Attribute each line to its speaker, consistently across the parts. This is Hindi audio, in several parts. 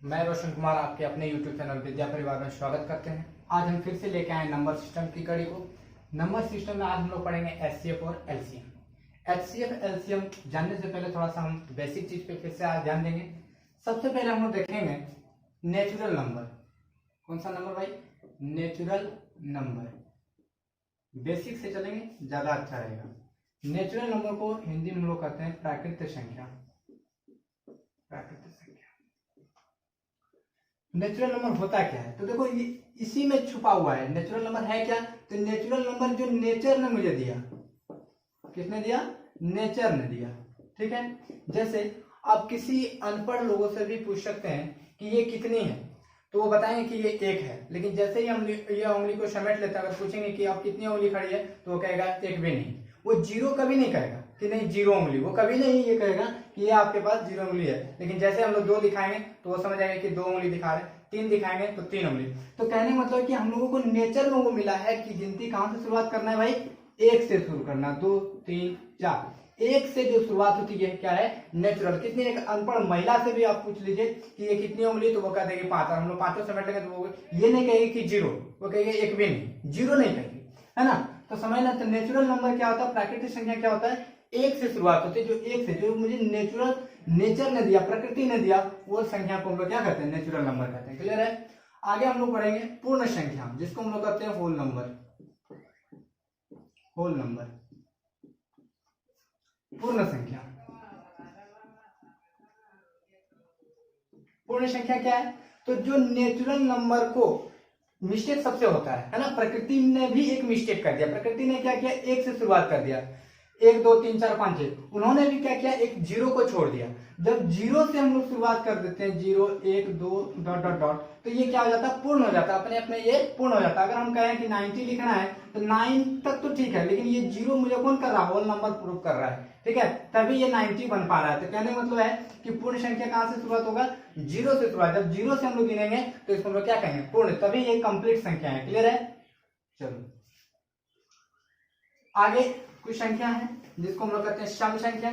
Speaker 1: मैं रोशन कुमार आपके अपने YouTube चैनल विद्या परिवार में स्वागत करते हैं। आज हम फिर से लेके आए नंबर सिस्टम की कड़ी को। नंबर सिस्टम में आज हम लोग पढ़ेंगे एचसीएफ और एलसीएम। एचसीएफ एलसीएम जानने से पहले थोड़ा सा हम बेसिक चीज पे फिर से आज ध्यान देंगे। सबसे पहले हम लोग देखेंगे नेचुरल नंबर। कौन सा नंबर भाई? Natural number. बेसिक से चलेंगे ज्यादा अच्छा रहेगा। नेचुरल नंबर को हिंदी में हम लोग कहते हैं प्राकृतिक संख्या। प्राकृतिक संख्या। नेचुरल नंबर होता क्या है? तो देखो ये इसी में छुपा हुआ है। नेचुरल नंबर है क्या? तो नेचुरल नंबर जो नेचर ने मुझे दिया। किसने दिया? नेचर ने दिया। ठीक है। जैसे आप किसी अनपढ़ लोगों से भी पूछ सकते हैं कि ये कितनी है, तो वो बताएंगे कि ये एक है। लेकिन जैसे ही हम ये उंगली को समेट लेते हैं, अगर पूछेंगे कि आप कितनी उंगली खड़ी है, तो वो कहेगा एक भी नहीं। वो जीरो कभी नहीं कहेगा कि नहीं जीरो उंगली, वो कभी नहीं ये कहेगा कि ये आपके पास जीरो उंगली है। लेकिन जैसे हम लोग दो दिखाएंगे तो वो समझ आएगा कि दो उंगली दिखा रहे हैं, तीन दिखाएंगे तो तीन उंगली। तो कहने मतलब कि हम लोगों को नेचर में वो मिला है कि गिनती कहां से शुरुआत करना है भाई? एक से शुरू करना। दो तीन चार, एक से जो शुरुआत होती है क्या है? नेचुरल। कितनी? एक अनपढ़ महिला से भी आप पूछ लीजिए कि ये कितनी उंगली, तो वो कह देगी पांच। और हम लोग पांचों समेट लेंगे तो वो ये नहीं कहेगी कि जीरो, वो कहेगी एक भी नहीं, जीरो नहीं कहेगी, है ना। तो समझना। तो नेचुरल नंबर क्या होता है? प्राकृतिक संख्या क्या होता है? एक से शुरुआत होती है। जो एक से, जो मुझे नेचर ने दिया, प्रकृति ने दिया, वो संख्या को हम लोग क्या कहते हैं? नेचुरल नंबर कहते हैं। क्लियर है? आगे हम लोग पढ़ेंगे पूर्ण संख्या, जिसको हम लोग कहते हैं होल नंबर। होल नंबर, पूर्ण संख्या। पूर्ण संख्या क्या है? तो जो नेचुरल नंबर को मिस्टेक सबसे होता है ना। प्रकृति ने भी एक मिस्टेक कर दिया। प्रकृति ने क्या किया? एक से शुरुआत कर दिया। एक दो तीन चार पांच छह। उन्होंने भी क्या किया? एक जीरो को छोड़ दिया। जब जीरो से हम लोग शुरुआत कर देते हैं, जीरो एक दो डॉट डॉट डॉट, तो ये क्या हो जाता है? पूर्ण हो जाता है। अपने अपने ये पूर्ण हो जाता है। अगर हम कहें कि 90 लिखना है तो 9 तक तो ठीक है, लेकिन ये जीरो मुझे कौन कर रहा है? होल नंबर प्रूव कर रहा है। ठीक है, तभी ये 90 बन पा रहा है। तो कहने का मतलब है कि पूर्ण संख्या कहां से शुरुआत होगा? जीरो से शुरुआत। जब जीरो से हम लोग गिनेंगे तो इसको हम लोग क्या कहेंगे? पूर्ण। तभी ये कंप्लीट संख्या है। क्लियर है? चलो आगे कुछ संख्या है जिसको हम लोग कहते हैं सम संख्या।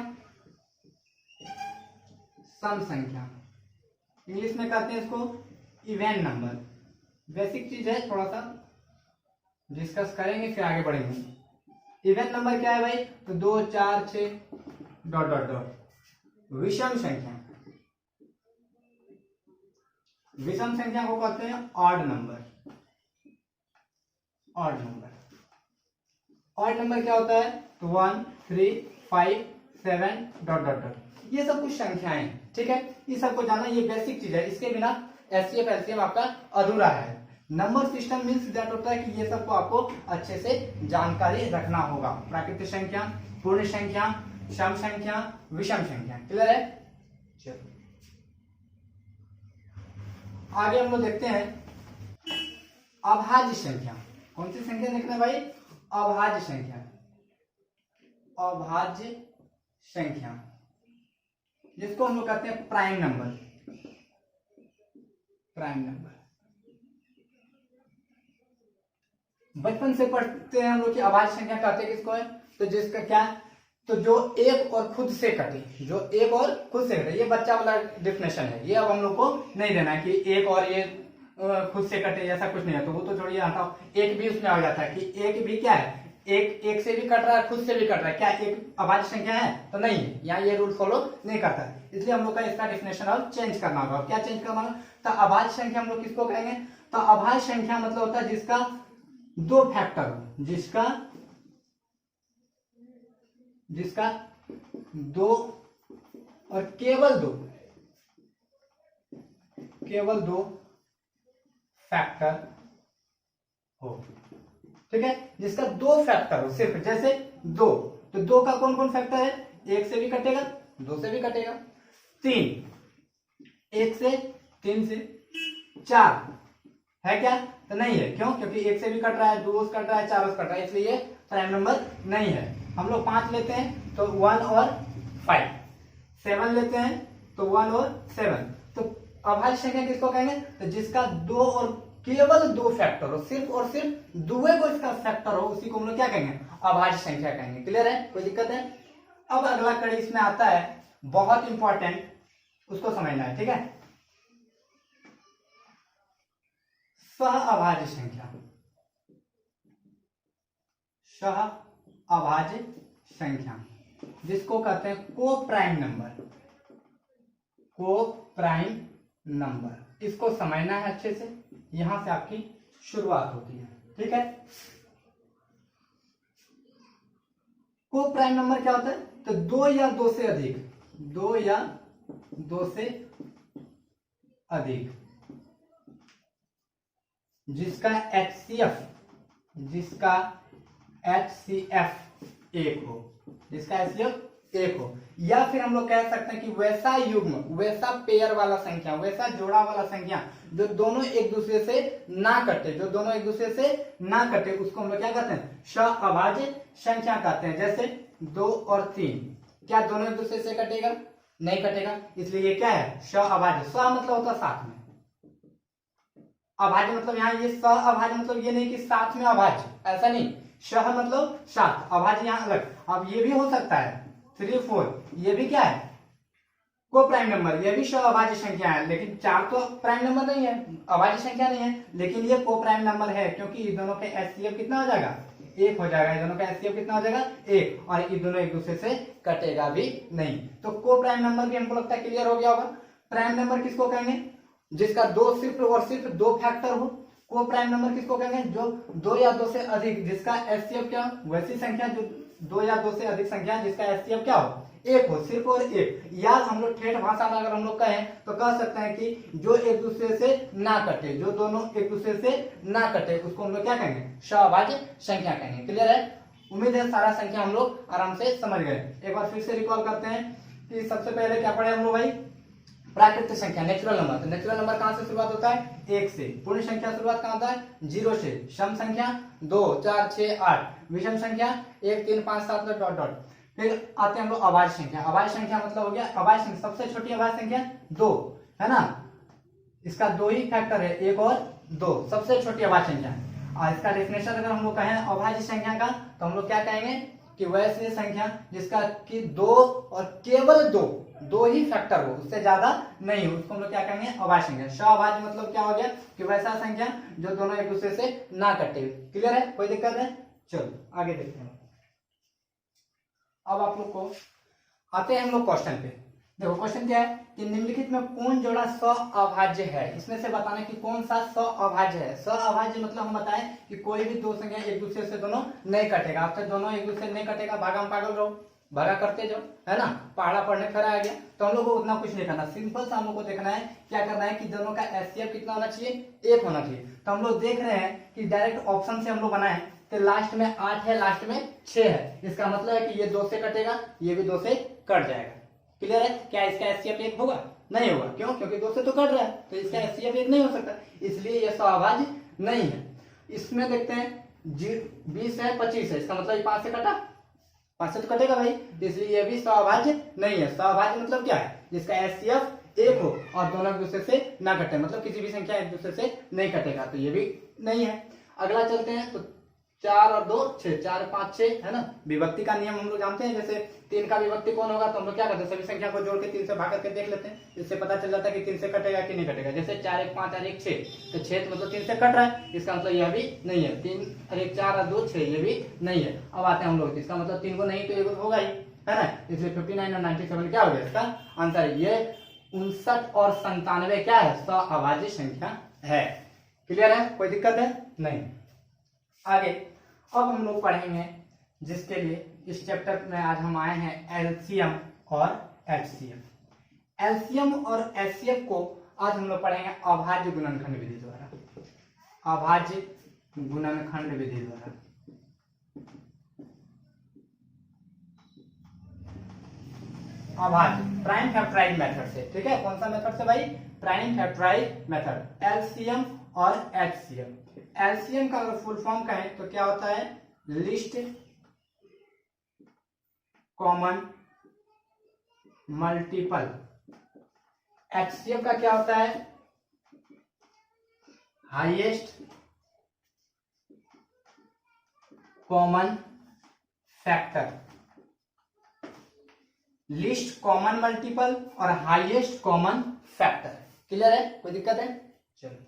Speaker 1: सम संख्या इंग्लिश में कहते हैं इसको इवन नंबर। बेसिक चीज है, थोड़ा सा डिस्कस करेंगे फिर आगे बढ़ेंगे। इवन नंबर क्या है भाई? तो दो चार छह डॉट डॉट डॉट। विषम संख्या, विषम संख्या को कहते हैं odd number. Odd number, odd number क्या होता है? तो 1 3 5 7 डॉट डॉट डॉट। ये सब कुछ संख्याएं हैं। ठीक है, ये सबको जानना, ये बेसिक चीज है। इसके बिना एचसीएफ एलसीएम आपका अधूरा है। नंबर सिस्टम मींस दैट होता है कि ये सबको आपको अच्छे से जानकारी रखना होगा। प्राकृतिक संख्या, पूर्ण संख्या, सम संख्या, विषम संख्या। क्लियर है? चलो आगे हम लोग देखते हैं अभाज्य संख्या। कौन सी संख्या देखना है भाई? अभाज्य संख्या। अभाज्य संख्या जिसको हम लोग कहते हैं प्राइम नंबर। प्राइम नंबर बचपन से पढ़ते हैं हम लोग कि अभाज्य संख्या कहते हैं किसको है? तो जिसका क्या? तो जो एक और खुद से कटे, जो एक और खुद से कटे। ये बच्चा वाला डेफिनेशन है, ये अब हम लोग को नहीं देना है कि एक और ये खुद से कटे, ऐसा कुछ नहीं है। तो वो तो छोड़िए, हटाओ। एक भी उसमें आ जाता है कि एक भी क्या है? एक से भी कट रहा है, खुद से भी कट रहा है। क्या एक अभाज्य संख्या है? तो नहीं है। यहाँ ये रूल फॉलो नहीं करता है, इसलिए हम लोग का इसका डेफिनेशन अब चेंज करना होगा। क्या चेंज करना होगा? तो अभाज्य संख्या हम लोग किसको कहेंगे? तो अभाज्य संख्या मतलब होता है जिसका दो फैक्टर हो, जिसका दो और केवल दो फैक्टर हो। ठीक है, जिसका दो फैक्टर हो सिर्फ। जैसे दो, तो दो का कौन कौन फैक्टर है? एक से भी कटेगा, दो से भी कटेगा। तीन, एक से, तीन से। चार है क्या? तो नहीं है। क्यों? क्योंकि एक से भी कट रहा है, दो से कट रहा है, चार से कट रहा है, इसलिए प्राइम नंबर नहीं है। हम लोग 5 लेते हैं तो 1 और 5। 7 लेते हैं तो 1 और 7। तो अभाज्य संख्या किसको कहेंगे? तो जिसका दो और केवल दो फैक्टर हो, सिर्फ और सिर्फ दुए को इसका फैक्टर हो, उसी को हम लोग क्या कहेंगे? अभाज्य संख्या कहेंगे। क्लियर है? कोई दिक्कत है? अब अगला कड़ी इसमें आता है, बहुत इंपॉर्टेंट, उसको समझना है। ठीक है, सहअभाज्य संख्या, सहअभाज्य संख्या जिसको कहते हैं को प्राइम नंबर, को प्राइम नंबर। इसको समझना है अच्छे से, यहां से आपकी शुरुआत होती है, ठीक है। को प्राइम नंबर क्या होता है? तो दो या दो से अधिक, दो या दो से अधिक जिसका HCF, जिसका HCF एक हो, जिसका HCF एक हो, या फिर हम लोग कह सकते हैं कि वैसा युग्म, वैसा पेयर वाला संख्या, वैसा जोड़ा वाला संख्या जो दोनों एक दूसरे से ना कटे, जो दोनों एक दूसरे से ना कटे, उसको हम लोग क्या कहते हैं? सहअभाज्य संख्या कहते हैं। जैसे 2 और 3, क्या दोनों एक दूसरे से कटेगा? नहीं कटेगा, इसलिए ये क्या है? सहअभाज्य। सह मतलब होता है साथ में, अभाज्य मतलब यहाँ ये सहअभाज्य मतलब ये नहीं कि साथ में अभाज्य, ऐसा नहीं। सह मतलब साथ, अभाज्य यहाँ अलग। अब ये भी हो सकता है 3, 4, ये भी क्या है? को प्राइम नंबर, ये भी सहअभाज्य संख्या है, लेकिन 4 तो प्राइम नंबर नहीं है, अभाज्य संख्या नहीं है, लेकिन ये को प्राइम नंबर है, क्योंकि इन दोनों के HCF कितना हो जाएगा? 1 हो जाएगा। इन दोनों का HCF कितना हो जाएगा? 1, और ये दोनों एक दूसरे से कटेगा भी नहीं। तो को प्राइम नंबर भी हमको लगता है क्लियर हो गया होगा। प्राइम नंबर किसको कहेंगे? जिसका सिर्फ और सिर्फ 2 फैक्टर हो। को प्राइम नंबर किसको कहेंगे? जो 2 या 2 से अधिक, जिसका HCF क्या हो? वैसी संख्या जो 2 या 2 से अधिक संख्या जिसका HCF क्या हो? 1 हो, सिर्फ और एक। या हम लोग ठेठ भाषा में अगर हम लोग कहें तो कह सकते हैं कि जो एक दूसरे से ना कटे, जो दोनों एक दूसरे से ना कटे, उसको हम लोग क्या कहेंगे? सहअभाज्य संख्या कहेंगे। क्लियर है? उम्मीद है सारा संख्या हम लोग आराम से समझ गए। एक बार फिर से रिकॉल करते हैं कि सबसे पहले क्या पढ़े हम लोग भाई? प्राकृतिक संख्या, नेचुरल नंबर। तो नेचुरल नंबर कहां से शुरुआत होता है? 1 से। पूर्ण संख्या शुरुआत कहां होता है? 0 से। सम संख्या 2, 4, 6, 8। विषम संख्या 1, 3, 5, 7 डॉट डॉट। फिर आते हैं हम लोग अभाज्य संख्या। अभाज्य संख्या मतलब हो गया अभाज्य संख्या, सबसे छोटी अभाज्य संख्या 2 है ना, इसका 2 ही फैक्टर है, 1 और 2, सबसे छोटी अभाज्य संख्या। और इसका डेफिनेशन अगर हम लोग कहें अभाज्य संख्या का, तो हम लोग क्या कहेंगे कि वैसी संख्या जिसका कि 2 और केवल 2 ही फैक्टर हो, उससे ज्यादा नहीं हो, उसको हम लोग क्या कहेंगे? अभाज्य संख्या। सहअभाज्य मतलब क्या हो गया कि वैसा संख्या जो दोनों एक दूसरे से ना कटे। क्लियर है? कोई दिक्कत है? चलो आगे देखते हैं। अब आप लोग को आते हैं हम लोग क्वेश्चन पे। देखो क्वेश्चन क्या है कि निम्नलिखित में कौन जोड़ा सहअभाज्य है? इसमें से बताना कि कौन सा सहअभाज्य है। सहअभाज्य मतलब हम बताएं कि कोई भी दो संख्या एक दूसरे से दोनों नहीं कटेगा। अब तक दोनों एक दूसरे से नहीं कटेगा, भागा में पागल रहो, भगा करते जाओ, है ना। पहाड़ा पढ़ने खड़ा आ गया तो हम लोग को उतना कुछ नहीं करना, सिंपल सा हम लोग को देखना है क्या करना है कि दोनों का HCF कितना होना चाहिए? 1 होना चाहिए। तो हम लोग देख रहे हैं कि डायरेक्ट ऑप्शन से हम लोग बनाए तो लास्ट में 8 है, लास्ट में 6 है। इसका मतलब है कि ये 2 से कटेगा, ये भी 2 से कट जाएगा। क्लियर है? क्या इसका HCF 1 होगा? नहीं होगा। क्यों? क्योंकि 2 से तो कट रहा है, तो इसका HCF 1 नहीं हो सकता, इसलिए यह सहअभाज्य नहीं है। इसमें देखते हैं 20 है, 25 है, इसका मतलब 5 से कटा, 5 से तो कटेगा भाई, इसलिए यह भी सहअभाज्य नहीं है। सहअभाज्य मतलब क्या है? जिसका HCF 1 हो और दोनों एक दूसरे से ना कटे, मतलब किसी भी संख्या एक दूसरे से नहीं कटेगा, तो ये भी नहीं है। अगला चलते हैं तो 4 और 2 6, 4 5 6 है ना। विभक्ति का नियम हम लोग जानते हैं, जैसे 3 का विभक्ति कौन होगा, तो हम लोग क्या करते हैं? सभी संख्या को जोड़ के 3 से भाग करके देख लेते हैं, इससे पता चल जाता है कि 3 से कटेगा कि नहीं कटेगा। जैसे 4 1 5 और 1 6, तो 6 मतलब 3 से कट रहा है, इसका मतलब यह भी नहीं है। 3 और 1 4 और 2 6, ये भी नहीं है। अब आते हैं हम लोग, इसका मतलब 3 को नहीं तो 1 होगा ही, है ना। इसलिए 59 और 97 क्या हो गया इसका आंसर? ये 59 और 97 क्या है? सहअभाज्य संख्या है। क्लियर है? कोई दिक्कत है? नहीं। आगे अब हम लोग पढ़ेंगे, जिसके लिए इस चैप्टर में आज हम आए हैं, एलसीएम और एचसीएफ। एलसीएम और एचसीएफ को आज हम लोग पढ़ेंगे अभाज्य गुणनखंड विधि द्वारा। अभाज्य गुणनखंड विधि द्वारा। अभाज्य प्राइम फैक्टराइज मेथड से, ठीक है। कौन सा मेथड से भाई? Prime factorize method. एलसीएम और एचसीएफ। एलसीएम का अगर फुल फॉर्म कहें तो क्या होता है? List common multiple. एचसीएफ का क्या होता है? Highest common factor. List common multiple और हाईएस्ट कॉमन फैक्टर। क्लियर है? कोई दिक्कत है? चलो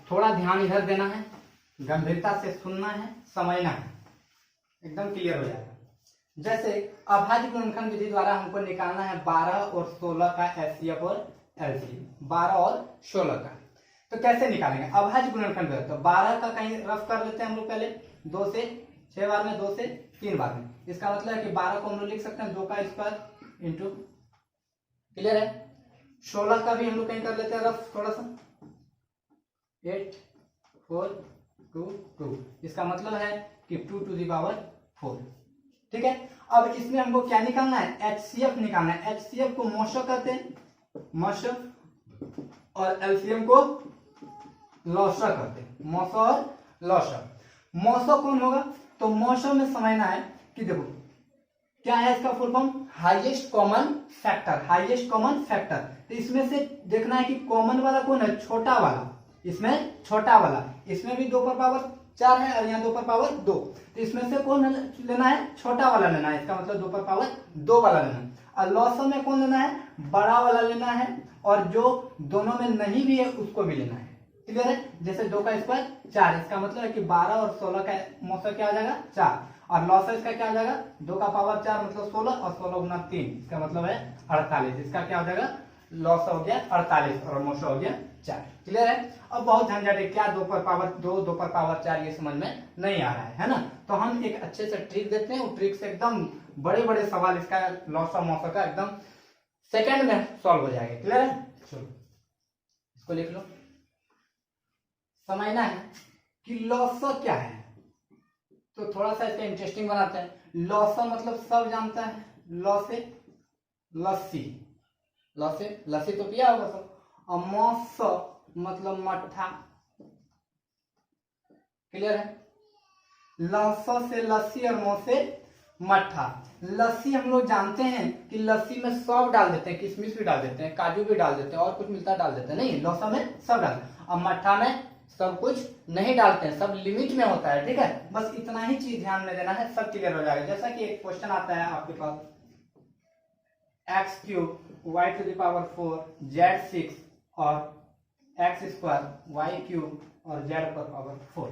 Speaker 1: थोड़ा ध्यान इधर देना है, गंभीरता से सुनना है, समझना है, एकदम क्लियर हो जाएगा। जैसे अभाज्य गुणनखंड विधि द्वारा हमको निकालना है 12 और 16 का एचसीएफ और एलसीएम, 12 और 16 का। तो कैसे निकालेंगे अभाज्य गुणनखंड विधि? तो 12 का कहीं रफ कर लेते हैं हम लोग पहले, 2 से 6 बार में, 2 से 3 बार में। इसका मतलब है कि 12 को हम लोग लिख सकते हैं 2 का स्क्वायर इंटू, क्लियर है। 16 का भी हम लोग कहीं कर लेते हैं रफ थोड़ा सा, 8 4 2 2, इसका मतलब है कि 2 टू दी पावर 4, ठीक है। अब इसमें हमको क्या निकालना है? एचसीएफ निकालना है। एचसीएफ को मॉशो कहते हैं, मॉशो, और एलसीएम को लॉशो कहते हैं, मॉशो और लॉशो। मॉशो कौन होगा? तो मॉशो में समझना है कि देखो क्या है इसका full form, highest common factor, highest common factor. तो इसमें से देखना है कि कॉमन वाला कौन है, छोटा वाला, इसमें छोटा वाला, इसमें भी 2 पर पावर 4 है और यहाँ 2 पर पावर 2, तो इसमें से कौन लेना है, छोटा वाला लेना है, इसका मतलब 2 पर पावर 2 वाला लेना है। और लॉसो में कौन लेना है, बड़ा वाला लेना है, और जो दोनों में नहीं भी है उसको भी लेना है, क्लियर है। जैसे 2 का स्क्वायर 4, इसका मतलब है कि 12 और 16 का मौसम क्या आ जाएगा 4, और लॉस इसका क्या हो जाएगा 2 का पावर 4 मतलब 16, और 16 गुना 3 इसका मतलब है 48, इसका क्या हो जाएगा लॉस हो गया 48 और मौसम हो गया 4, क्लियर है। अब बहुत झंझट है, क्या 2 पर पावर 2, 2 पर पावर 4, ये समझ में नहीं आ रहा है ना। तो हम एक अच्छे से ट्रिक देते हैं, वो ट्रिक से एकदम बड़े बड़े सवाल इसका लॉस और मौसम का एकदम सेकंड में सॉल्व हो जाएगा, क्लियर है। चलो इसको लिख लो। समझना है कि लॉस क्या है, तो थोड़ा सा इसका इंटरेस्टिंग बनाते हैं। लॉस मतलब सब जानता है, लॉसे लस्सी, लॉसे लस्सी तो पिया होगा सब, और मौस मतलब मट्ठा, क्लियर है। लॉस से लस्सी और मौस से मट्ठा। लस्सी हम लोग जानते हैं कि लस्सी में सब डाल देते हैं, किशमिश भी डाल देते हैं, काजू भी डाल देते हैं, और कुछ मिलता डाल देते हैं, नहीं लौसा में सब डालते हैं। और मट्ठा में सब कुछ नहीं डालते हैं, सब लिमिट में होता है, ठीक है। बस इतना ही चीज ध्यान में देना है, सब क्लियर हो जाएगा। जैसा कि एक क्वेश्चन आता है आपके पास, x³ y⁴ z6 और x² y³ और z⁴।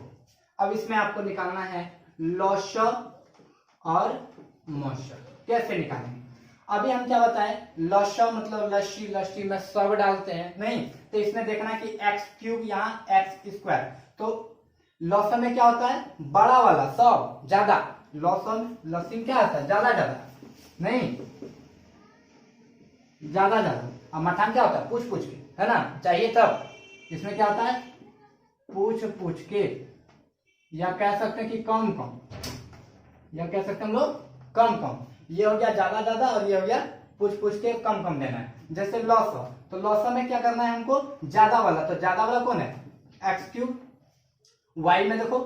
Speaker 1: अब इसमें आपको निकालना है लॉस और मौसम। कैसे निकालेंगे? अभी हम क्या बताएं, लॉस मतलब लस्सी, लस्सी में सब डालते हैं नहीं, तो इसमें देखना कि x³ यहाँ x², तो लॉस में क्या होता है बड़ा वाला सब ज्यादा, लॉस लस्सी में क्या होता है ज्यादा ज्यादा, नहीं ज्यादा ज्यादा। और मट्ठा में क्या होता है पूछ पूछ के, है ना, चाहिए तब। इसमें क्या होता है पूछ पूछ के, या कह सकते हैं कि कम कम, या कह सकते हैं हम लोग कम कम। ये हो गया ज्यादा ज्यादा, और ये हो गया पूछ पूछ के कम कम देना है। जैसे लॉस, तो लॉस में क्या करना है हमको ज्यादा वाला, तो ज्यादा वाला कौन है x³। y में देखो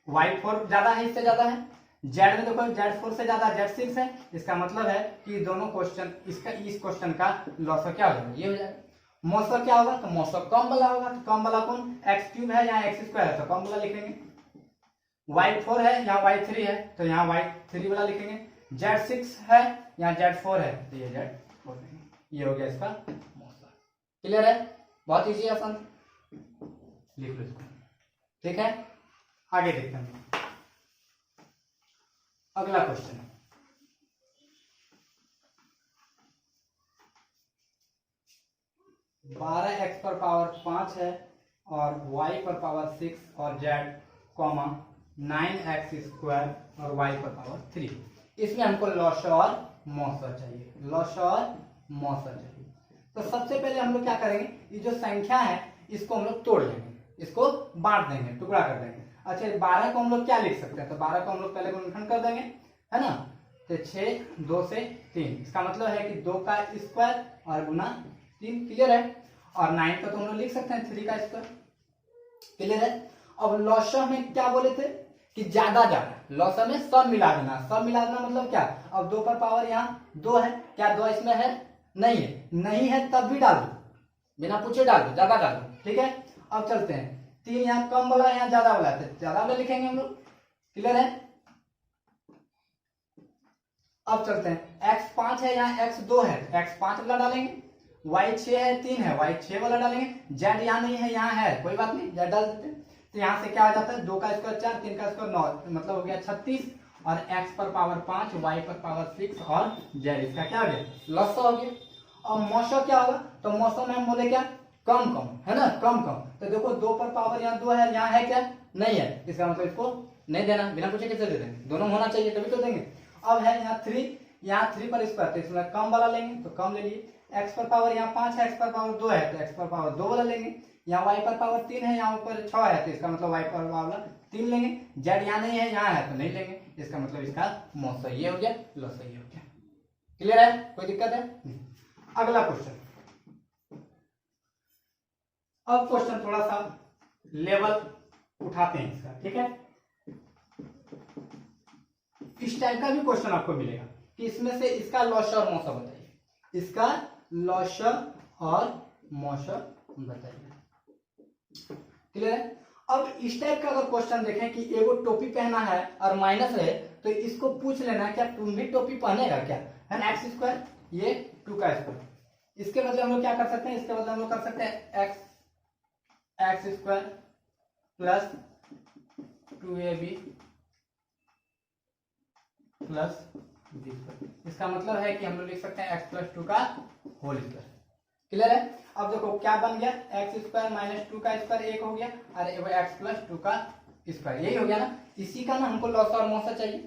Speaker 1: y4 ज्यादा है, इससे ज्यादा है। z में देखो z4 से ज्यादा z6 है। इसका मतलब है कि दोनों क्वेश्चन, इसका इस क्वेश्चन का लॉस क्या हो जाएगा, ये हो जाएगा। मौसम क्या होगा, तो मौसम कम वाला होगा, तो कम वाला कौन x³ है, यहाँ x² है तो कम वाला लिखेंगे। y4 है, यहाँ y3 है तो यहाँ y3 वाला लिखेंगे। z6 है, यहाँ z4 है तो ये z4 लिखेंगे। ये हो गया इसका मौसम, क्लियर है, बहुत इजी आसान, लिख लो इसको, ठीक है। आगे देखते हैं अगला क्वेश्चन। बारह x पर पावर 5 है और y पर पावर 6 और z, 9x² और y पर पावर 3। इसमें हमको लॉस और मौसम चाहिए, लॉस और मौसम चाहिए। तो सबसे पहले हम लोग क्या करेंगे, ये जो संख्या है इसको हम लोग तोड़ लेंगे, इसको बांट देंगे, टुकड़ा कर देंगे। अच्छा 12 को हम लोग क्या लिख सकते हैं, तो 12 को हम लोग पहले गुणनखंड कर देंगे, है ना। तो 6 2 से 3, इसका मतलब है कि 2 का स्क्वायर और गुना 3, क्लियर है। और 9 का तो हम लोग लिख सकते हैं 3 का स्क्वायर, क्लियर है। अब लॉस में क्या बोले थे कि ज्यादा ज्यादा, लॉस में सब मिला देना, सब मिला देना मतलब क्या, अब 2 पर पावर यहाँ 2 है, क्या 2 इसमें है, नहीं है, नहीं है तब भी डाल दो, बिना पूछे डाल दो, ज्यादा डाल दो, ठीक है। अब चलते हैं 3 यहाँ कम वाला, यहाँ ज्यादा वाला है, ज्यादा वाला लिखेंगे हम लोग, क्लियर है। अब चलते हैं x5 है, यहाँ x2 है, x5 वाला डालेंगे, y 6 है 3 है, y 6 वाला डालेंगे, z यहाँ नहीं है यहाँ है, कोई बात नहीं z डाल देते हैं। तो यहाँ से क्या आ जाता है 2 का स्क्वायर 4, 3 का स्क्वायर 9, मतलब हो गया 36 और x पर पावर 5, y पर पावर 6 और z इसका क्या हो गया लॉस हो गया। और मौसम क्या होगा, तो मौसम में हम बोले क्या कम कम है ना, कम कम। तो देखो 2 पर पावर यहाँ 2 है, यहाँ है क्या नहीं है, इसका मतलब इसको नहीं देना, बिना पूछे कैसे दे देंगे, दोनों होना चाहिए तभी तो देंगे। अब है यहाँ 3, यहाँ 3 पर स्क्वायर, तो इसमें कम वाला लेंगे तो कम ले लिए। x पर पावर यहाँ 5 है, x पर पावर 2 है तो x पर पावर 2 वाला लेंगे। यहाँ y पर पावर 3 है, यहाँ ऊपर 6 है तो इसका मतलब y पर पावर 3 लेंगे। z यहाँ नहीं है यहाँ है तो नहीं लेंगे, इसका मतलब इसका मौसम ये हो गया, लॉस ये हो गया। क्लियर है, कोई दिक्कत है? अगला क्वेश्चन। अब क्वेश्चन थोड़ा सा लेवल उठाते हैं इसका, ठीक है। इस टाइप का भी क्वेश्चन आपको मिलेगा कि इसमें से इसका लॉस और मौसम बताइए, इसका लॉस और मौसम बताइए। क्लियर है? अब इस टाइप का अगर क्वेश्चन देखें कि एगो टोपी पहना है और माइनस है, तो इसको पूछ लेना क्या तुम भी टोपी पहनेगा क्या, है ना, एक्स स्क्वायर ये 2 का स्क्वायर। इसके बदले हम लोग क्या कर सकते हैं, इसके बदले हम लोग कर सकते हैं x square plus 2ab plus b square. इसका मतलब है कि हम लोग लिख सकते हैं x प्लस 2 का होल स्क्वायर। क्लियर है? अब देखो क्या बन गया, एक्स स्क्वायर माइनस 2 का स्क्वायर एक हो गया और एक्स प्लस 2 का स्क्वायर, यही हो गया ना। इसी का ना हमको लॉस और मौसा चाहिए,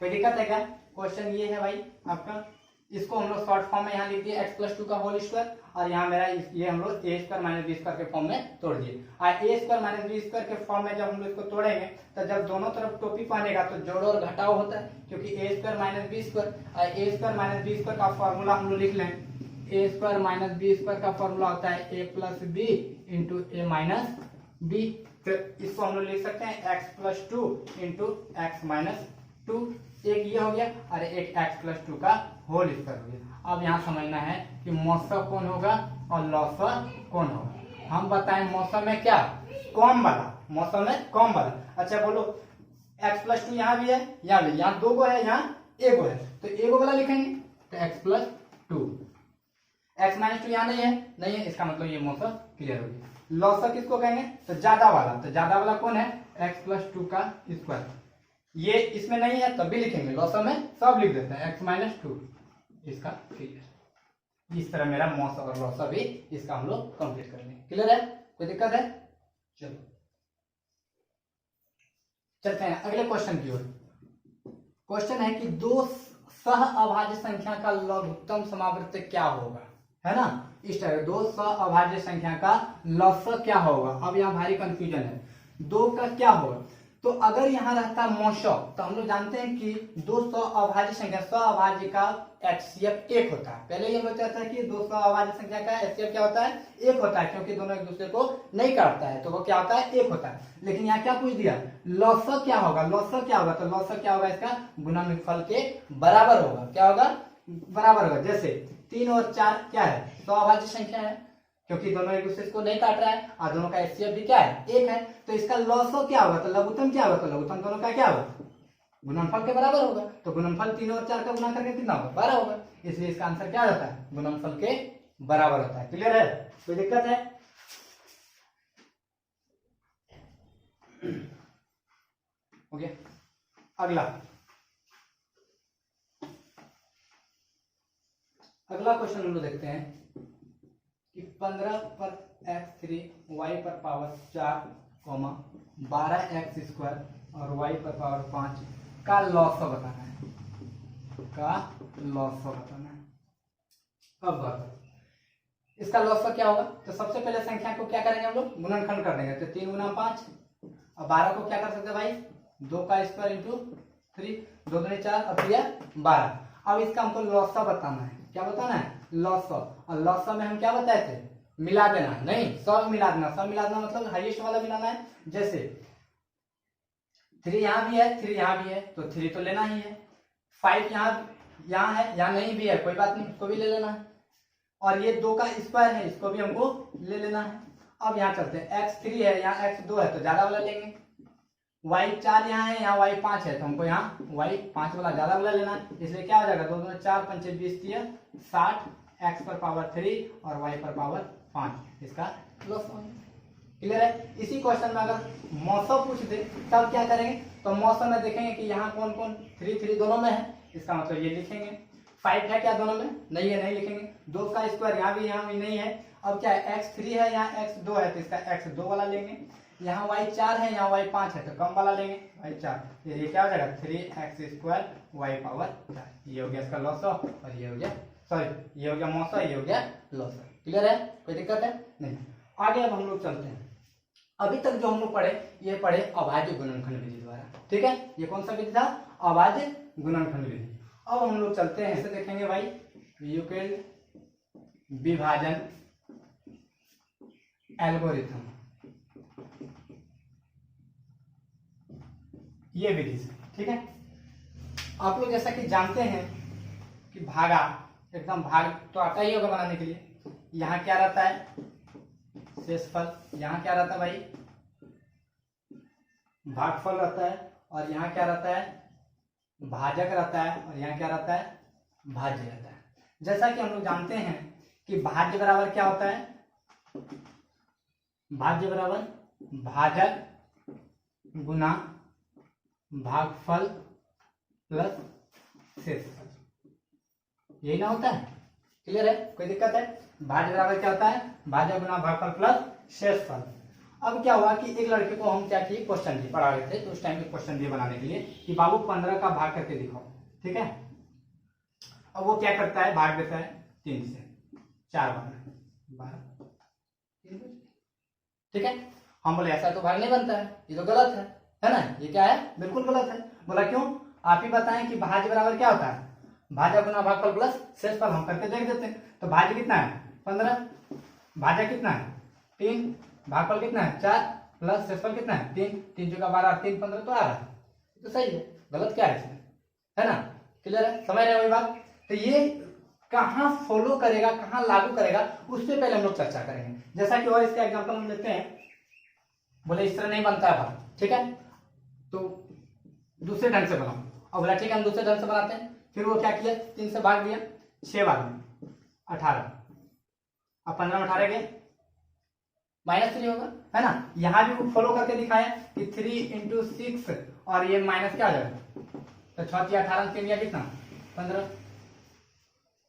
Speaker 1: कोई दिक्कत है क्या? क्वेश्चन ये है भाई आपका, इसको हम लोग शॉर्ट फॉर्म में यहाँ लिख दिए एक्स प्लस 2 का होल स्क्वायर और यहाँ मेरा ये हम लोग ए स्क्वायर माइनस बी स्क्वायर के फॉर्म में तोड़ दिए। और ए स्क्वायर माइनस बी स्क्वायर के फॉर्म में जब हम लोग इसको तोड़ेंगे तो जब दोनों तरफ टोपी पहनेगा तो जोड़ो और घटाओ होता है, क्योंकि ए स्क्वायर माइनस बी स्क्वायर और ए स्क्वायर माइनस बी स्क्वायर का फॉर्मूला हम लोग लिख लें। ए स्क्वायर माइनस बी स्क्वायर का फॉर्मूला होता है ए प्लस बी इंटू ए माइनस बी। तो इसको हम लोग लिख सकते हैं x plus 2 into x minus 2, एक ये हो गया और एक x प्लस 2 का होल स्क्वायर हो गया। अब यहाँ समझना है कि मौसम कौन होगा और लॉस कौन होगा। हम बताएं मौसम में क्या कॉम वाला, मौसम में कॉम वाला। अच्छा बोलो x प्लस 2 यहाँ भी है, यहाँ भी, यहाँ 2 गो है, यहाँ 1 गो है, तो 1 गो वाला लिखेंगे तो x प्लस 2। x माइनस 2 यहाँ नहीं है, इसका मतलब ये मौसम क्लियर हो गया। लॉस किसको कहेंगे, तो ज्यादा वाला, तो ज्यादा वाला कौन है x प्लस 2 का स्क्वायर। ये इसमें नहीं है तब भी लिखेंगे, लॉसा में सब लिख देते हैं x माइनस 2, इसका क्लियर। इस तरह मेरा मौसम और लॉसा भी इसका हम लोग कंप्लीट कर लेंगे। क्लियर है, कोई दिक्कत है? चलो चलते हैं अगले क्वेश्चन की ओर। क्वेश्चन है कि दो सह अभाज्य संख्या का लघुत्तम समावृत्त क्या होगा, है ना। इस तरह दो सह अभाज्य संख्या का लॉसा क्या होगा। अब यहाँ भारी कंफ्यूजन है, दो का क्या होगा। तो अगर यहाँ रहता मौसम तो हम लोग जानते हैं कि 200 अभाज्य संख्या, 100 अभाज्य का HCF 1 होता है। पहले ये बताया था कि 200 अभाज्य संख्या का HCF क्या होता है, 1 होता है, क्योंकि दोनों एक दूसरे को नहीं काटता है तो वो क्या होता है, 1 होता है। लेकिन यहाँ क्या पूछ दिया, लॉसा क्या होगा, लॉसा क्या होगा, तो लॉसा क्या होगा, इसका गुणनफल के बराबर होगा। क्या होगा, बराबर होगा। जैसे 3 और 4 क्या है, 100 अभाज्य संख्या है, क्योंकि दोनों एक दूसरे को नहीं काट रहा है और दोनों का HCF भी क्या है, 1 है। तो इसका लॉसो क्या होगा, तो लघुत्तम क्या होगा, तो लघुत्तम दोनों का क्या होगा, गुणनफल के बराबर होगा। तो गुणनफल 3 और 4 का गुणा करके कितना होगा, 12 होगा। इसलिए इसका आंसर क्या होता है, गुणनफल के बराबर होता है। क्लियर है, कोई दिक्कत है? हो गया। अगला क्वेश्चन हम लोग देखते हैं कि 15 पर x3 y पर पावर 4, 12x स्क्वायर और y पर पावर 5 का लॉस बताना है, अब बात इसका लॉस क्या होगा। तो सबसे पहले संख्या को क्या करेंगे हम लोग, गुणनखंड कर देंगे। तो 3 गुना 5 और 12 को क्या कर सकते हैं भाई, 2 का स्क्वायर इंटू 3, 2 दूनी 4 और 3 12। अब इसका हमको लॉस बताना है, क्या बताना है, लॉस। और लॉस में हम क्या बताए थे, मिला देना, नहीं सब मिला देना। सब मिला देना मतलब हाईएस्ट वाला मिलाना है। जैसे 3 यहाँ भी है, 3 यहाँ भी है, तो 3 तो लेना ही है। 5 यहाँ है, यहाँ नहीं भी है, कोई बात नहीं, उसको भी ले लेना है। और ये 2 का स्क्वायर है, इसको भी हमको ले लेना है। अब यहाँ चलते हैं, x3 है, यहाँ x2 है, तो ज्यादा वाला लेंगे। y4 यहाँ है, यहाँ y5 है, तो हमको यहाँ y5 वाला ज्यादा वाला लेना है। इसलिए क्या हो जाएगा, 2 2 4 5 20 30 60 x पर पावर 3 और y पर पावर 5 इसका लॉसो है। क्लियर है। इसी क्वेश्चन में अगर मौसम पूछ दे तब क्या करेंगे, तो मौसम में देखेंगे कि यहाँ कौन कौन 3 दोनों में है, इसका मतलब ये लिखेंगे। 5 है क्या दोनों में, नहीं है, नहीं लिखेंगे। 2 का स्क्वायर यहाँ भी नहीं है। अब क्या है, x3 है, यहाँ x2 है, तो इसका x2 वाला लेंगे। यहाँ y4 है, यहाँ y5 है, तो कम वाला लेंगे y4। ये क्या हो जाएगा 3x² y पावर 4। ये हो गया इसका लॉस और ये हो गया, सॉरी ये हो गया मौसा, ये हो गया लॉस। क्लियर है, कोई दिक्कत है नहीं। आगे अब हम लोग चलते हैं। अभी तक जो हम लोग पढ़े, ये पढ़े अभाज्य गुणनखंड विधि द्वारा। ठीक है, ये कौन सा विधि था, अभाज्य गुणनखंड विधि। अब हम लोग चलते हैं, ऐसे देखेंगे भाई यूक्लिड विभाजन एल्गोरिथम, ये विधि से। ठीक है, आप लोग जैसा कि जानते हैं कि भागा, एकदम भाग तो आता ही होगा बनाने के लिए। यहाँ क्या रहता है, शेषफल। यहाँ क्या रहता है भाई, भागफल रहता है। और यहाँ क्या रहता है, भाजक रहता है। और यहाँ क्या रहता है, भाज्य रहता है। जैसा कि हम लोग जानते हैं कि भाज्य बराबर क्या होता है, भाज्य बराबर भाजक गुना भागफल प्लस शेषफल, यही ना होता है। क्लियर है, कोई दिक्कत है। भाज्य बराबर क्या होता है, भाजक गुना भागफल प्लस शेषफल। अब क्या हुआ कि एक लड़के को हम क्या किए, क्वेश्चन दिए, पढ़ा रहे थे तो उस टाइम पे क्वेश्चन दिए बनाने के लिए कि बाबू 15 का भाग करके दिखाओ। ठीक है, अब वो क्या करता है, भाग देता है 3 से, 4 बार 12। ठीक है, हम बोले ऐसा तो भाग नहीं बनता है, ये तो गलत है ना, ये क्या है, बिल्कुल गलत है। बोला क्यों, आप ही बताएं कि भाज्य बराबर क्या होता है, भाजक गुना भागफल प्लस शेषफल। हम करके देख देते हैं। तो भाज्य कितना है 15, भाजक कितना है 3, भागफल कितना है 4, प्लस शेषफल कितना है 3, 3 × 12 3 15 तो आ रहा है, तो सही है। गलत क्या है इसमें, है ना। क्लियर है, समझ रहे हो ये बात। तो ये कहाँ फॉलो करेगा, कहाँ लागू करेगा, उससे पहले हम लोग चर्चा करेंगे। जैसा कि और इसका एग्जाम्पल हम लेते हैं, बोले इस तरह नहीं बनता है भाग। ठीक है, तो दूसरे ढंग से बनाओ। अब बोला ठीक है, हम दूसरे ढंग से बनाते हैं। फिर वो क्या किया, 3 से भाग दिया, 6 बार में 18। अब 15 में 18 गए, -3 होगा, है ना। यहां भी फॉलो करके दिखाया कि 3 × 6 और ये माइनस क्या हो जाएगा, तो 6 × 18 3 या कितना 15।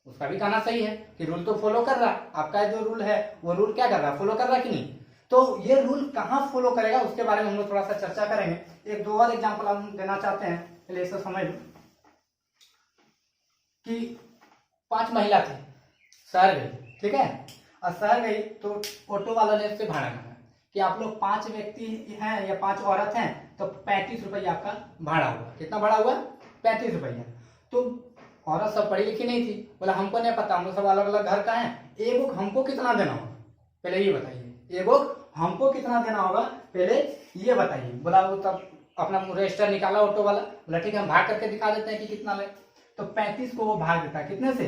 Speaker 1: उसका भी कहना सही है कि रूल तो फॉलो कर रहा, आपका जो रूल है वो रूल क्या कर रहा है, फॉलो कर रहा कि नहीं। तो ये रूल कहाँ फॉलो करेगा उसके बारे में हम लोग थोड़ा सा चर्चा करेंगे। 1-2 और एग्जाम्पल हम देना चाहते हैं, पहले इसे समझ लो कि 5 महिला थी, शहर गई। ठीक है, और शहर गई तो ऑटो वाला ने उससे भाड़ा मांगा कि आप लोग 5 व्यक्ति हैं या 5 औरत हैं, तो 35 रुपया आपका भाड़ा हुआ। कितना भाड़ा हुआ, 35 रुपया। तो औरत सब पढ़ी लिखी नहीं थी, बोला हमको नहीं पता, हम लोग सब अलग अलग घर का है, एक बुक हमको कितना देना होगा पहले ये बताइए, एक बुक हमको कितना देना होगा पहले ये बताइए। बोला वो तब अपना रजिस्टर निकाला ऑटो वाला, बोला ठीक है हम भाग करके दिखा देते हैं कि कितना ले। तो 35 को वो भाग देता है कितने से,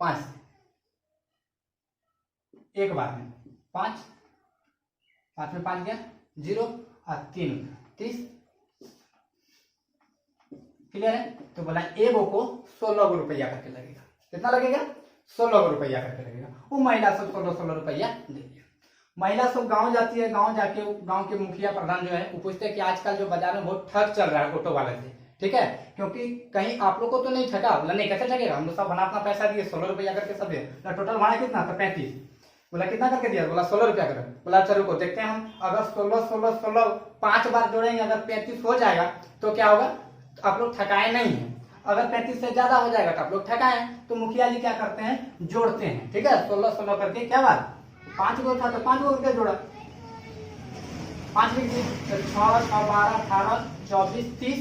Speaker 1: 5 से, एक बार में 5 में 5 गया 0 और 3 30। क्लियर है। तो बोला एगो को 16 रुपया करके लगेगा। कितना लगेगा, 16 रुपया करके लगेगा। वो महिला सब 16 रुपया दे दिया। महिला सब गांव जाती है, गांव जाके गांव के मुखिया प्रधान जो है वो पूछते हैं कि आजकल जो बाजार में बहुत ठग चल रहा है ऑटो वाले से। ठीक है, क्योंकि कहीं आप लोग को तो नहीं ठगा। बोला नहीं, कैसे ठगेगा, हम लोग सब अपना पैसा दिए 16 रुपया करके सब दिए। टोटल भाड़ा कितना था 35। बोला कितना करके दिया, बोला 16 रुपया कर। बोला चलो को देखते हैं हम, अगर 16 5 बार जोड़ेंगे, अगर 35 हो जाएगा तो क्या होगा, आप लोग ठकाए नहीं है। अगर 35 से ज्यादा हो जाएगा तो आप लोग ठकाए। तो मुखिया जी क्या करते हैं, जोड़ते हैं। ठीक है, 16 करके क्या बात, 5 गो था तो 5 गो करके जोड़ा, 5 लिख दी, 6 6 12 18 24 30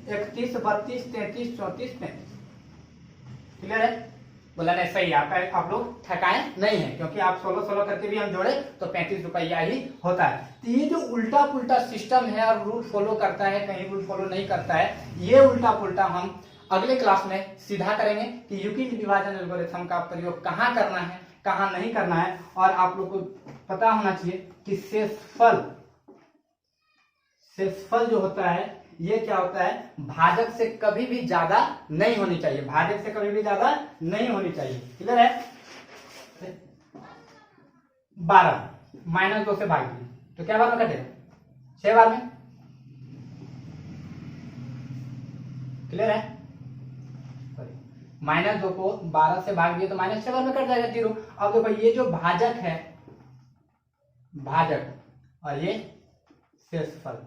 Speaker 1: 31 32 33 34 35। क्लियर है। बोला नहीं सही, आप लोग ठकाए नहीं है, क्योंकि आप 16 करके भी हम जोड़े तो 35 रुपया ही होता है। तो ये जो उल्टा पुल्टा सिस्टम है और रूल फॉलो करता है, कहीं रूल फॉलो नहीं करता है, ये उल्टा पुल्टा हम अगले क्लास में सीधा करेंगे कि यूक्लिड विभाजन एल्गोरिथम का प्रयोग कहाँ करना है, कहाँ नहीं करना है। और आप लोग को पता होना चाहिए कि शेषफल जो होता है ये क्या होता है, भाजक से कभी भी ज्यादा नहीं होनी चाहिए, भाजक से कभी भी ज्यादा नहीं होनी चाहिए। क्लियर है? 12 -2 से भाग दिए तो क्या बार में कटेगा, 6 बार में। क्लियर है? -2 को 12 से भाग दिए तो -6 बार में कट जाएगा 0। अब देखो ये जो भाजक है, भाजक, और ये शेषफल,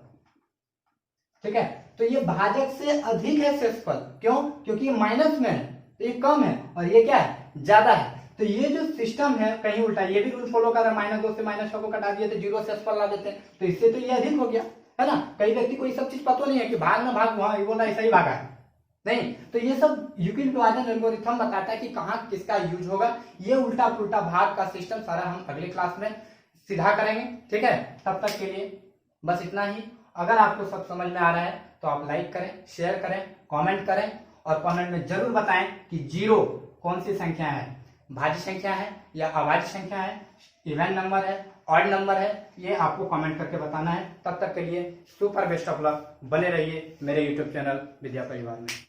Speaker 1: ठीक है, तो ये भाजक से अधिक है शेषफल। क्यों? क्योंकि ये माइनस में है तो ये कम है और ये क्या है, ज्यादा है। तो ये जो सिस्टम है कहीं उल्टा, ये भी रूल फॉलो कर रहा है, -2 से -6 को कटा दिए तो 0 शेषफल ला देते हैं, तो इससे तो ये अधिक हो गया, है ना। कई व्यक्ति को ये सब चीज पता नहीं है कि भाग ना भाग, वहां ये बोला ऐसा ही भागा है, नहीं। तो ये सब यूक्लिड विभाजन एल्गोरिथम बताता है कि कहाँ किसका यूज होगा। ये उल्टा पुल्टा भाग का सिस्टम सारा हम अगले क्लास में सीधा करेंगे, ठीक है। तब तक के लिए बस इतना ही। अगर आपको सब समझ में आ रहा है तो आप लाइक करें, शेयर करें, कमेंट करें और कमेंट में जरूर बताएं कि 0 कौन सी संख्या है, भाज्य संख्या है या अभाज्य संख्या है, इवन नंबर है, ऑड नंबर है, ये आपको कमेंट करके बताना है। तब तक के लिए सुपर बेस्ट ऑफ लक, बने रहिए मेरे यूट्यूब चैनल विद्या परिवार में।